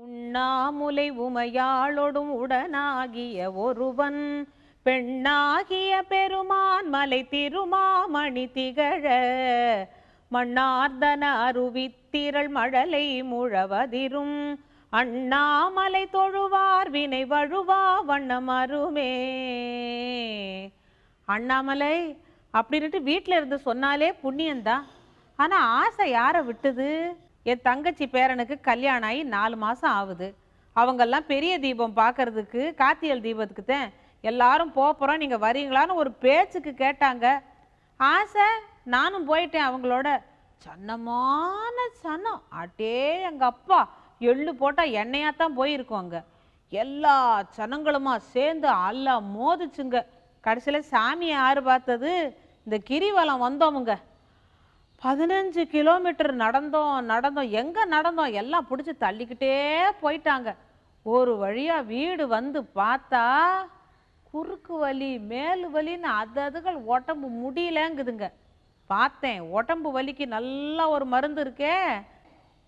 உண்ணாமுலை உமையாளொடும் உடனாகிய ஒருவன் பெண்ணாகிய பெருமான் மலை திருமாமணி திகழ மண்ணார்தன அருவித்திரள் மழலை முழவதிரும் அண்ணாமலை தொழுவார் வினை வழுவா வண்ணம் அருமே. அண்ணாமலை அப்படின்ட்டு வீட்டில் இருந்து சொன்னாலே புண்ணியந்தான். ஆனால் ஆசை யாரை விட்டுது? என் தங்கச்சி பேரனுக்கு கல்யாணம் ஆகி 4 மாதம் ஆகுது. அவங்கெல்லாம் பெரிய தீபம் பார்க்கறதுக்கு கார்த்திகை தீபத்துக்கு தான் எல்லாரும் போகிறோம், நீங்கள் வரீங்களான்னு ஒரு பேச்சுக்கு கேட்டாங்க. ஆசை, நானும் போயிட்டேன் அவங்களோட. சன்னமான சன்னம், அட்டே எங்கள் அப்பா எள்ளு போட்டால் எண்ணெயாத்தான் போயிருக்கோங்க. எல்லா சனங்களுமா சேர்ந்து அல்ல மோதிச்சுங்க. கடைசியில் சாமியை யார் பார்த்தது? இந்த கிரிவலம் வந்தோமுங்க. 15 கிலோமீட்டர் நடந்தோம். எங்கே நடந்தோம்? எல்லாம் பிடிச்சி தள்ளிக்கிட்டே போயிட்டாங்க. ஒரு வழியாக வீடு வந்து பார்த்தா குறுக்கு வலி மேலு வலின்னு அதுகள் உடம்பு முடியலங்குதுங்க. பார்த்தேன், உடம்பு வலிக்கு நல்லா ஒரு மருந்து இருக்கே.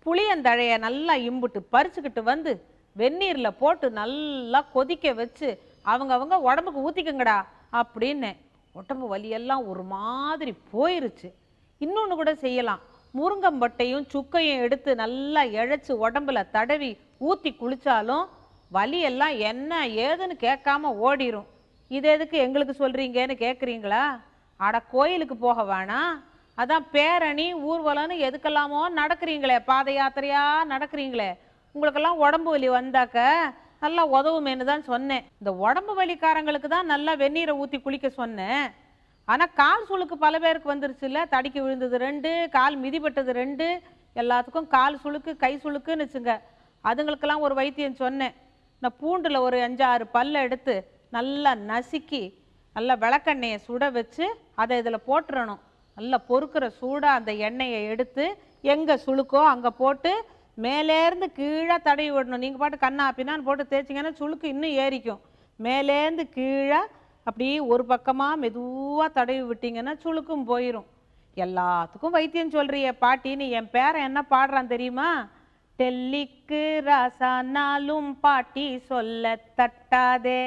புளியந்தழைய நல்லா இம்புட்டு பறிச்சுக்கிட்டு வந்து வெந்நீரில் போட்டு நல்லா கொதிக்க வச்சு அவங்க உடம்புக்கு ஊற்றிக்கங்கடா அப்படின்னு. உடம்பு வலியெல்லாம் ஒரு மாதிரி போயிருச்சு. இன்னொன்று கூட செய்யலாம். முருங்கம்பட்டையும் சுக்கையும் எடுத்து நல்லா இழைச்சி உடம்புல தடவி ஊற்றி குளித்தாலும் வலியெல்லாம் என்ன ஏதுன்னு கேட்காம ஓடிரும். இது எதுக்கு எங்களுக்கு சொல்கிறீங்கன்னு கேட்குறீங்களா? அட கோயிலுக்கு போக வேணாம், அதான் பேரணி ஊர்வலம்னு எதுக்கெல்லாமோ நடக்கிறீங்களே, பாத யாத்திரையாக நடக்கிறீங்களே, உங்களுக்கெல்லாம் உடம்பு வலி வந்தாக்க நல்லா உதவுமேனு தான் சொன்னேன். இந்த உடம்பு வலிக்காரங்களுக்கு தான் நல்லா வெந்நீரை ஊற்றி குளிக்க சொன்னேன். ஆனால் கால் சுளுக்கு பல பேருக்கு வந்துருச்சு இல்லை? தடிக்கு விழுந்தது 2, கால் மிதிப்பட்டது 2, எல்லாத்துக்கும் கால் சுளுக்கு கை சுளுக்குன்னு வச்சுங்க. அதுங்களுக்கெல்லாம் ஒரு வைத்தியம் சொன்னேன். நான் பூண்டில் ஒரு 5-6 பல்லை எடுத்து நல்லா நசுக்கி நல்லா விளக்கெண்ணெயை சுட வச்சு அதை இதில் போட்டுறணும். நல்லா பொறுக்கிற சூடாக அந்த எண்ணெயை எடுத்து எங்கே சுளுக்கோ அங்கே போட்டு மேலேருந்து கீழே தடவி விடணும். நீங்கள் பாட்டு கண்ணா பின்னான்னு போட்டு தேய்ச்சிங்கன்னா சுளுக்கு இன்னும் ஏறிக்கும். மேலேருந்து கீழே அப்படி ஒரு பக்கமாக மெதுவாக தடவி விட்டிங்கன்னா சுளுக்கும் போயிடும். எல்லாத்துக்கும் வைத்தியம் சொல்கிறிய பாட்டின்னு என் பேரன் என்ன பாடுறான் தெரியுமா? டெல்லிக்கு ராசானாலும் பாட்டி சொல்ல தட்டாதே.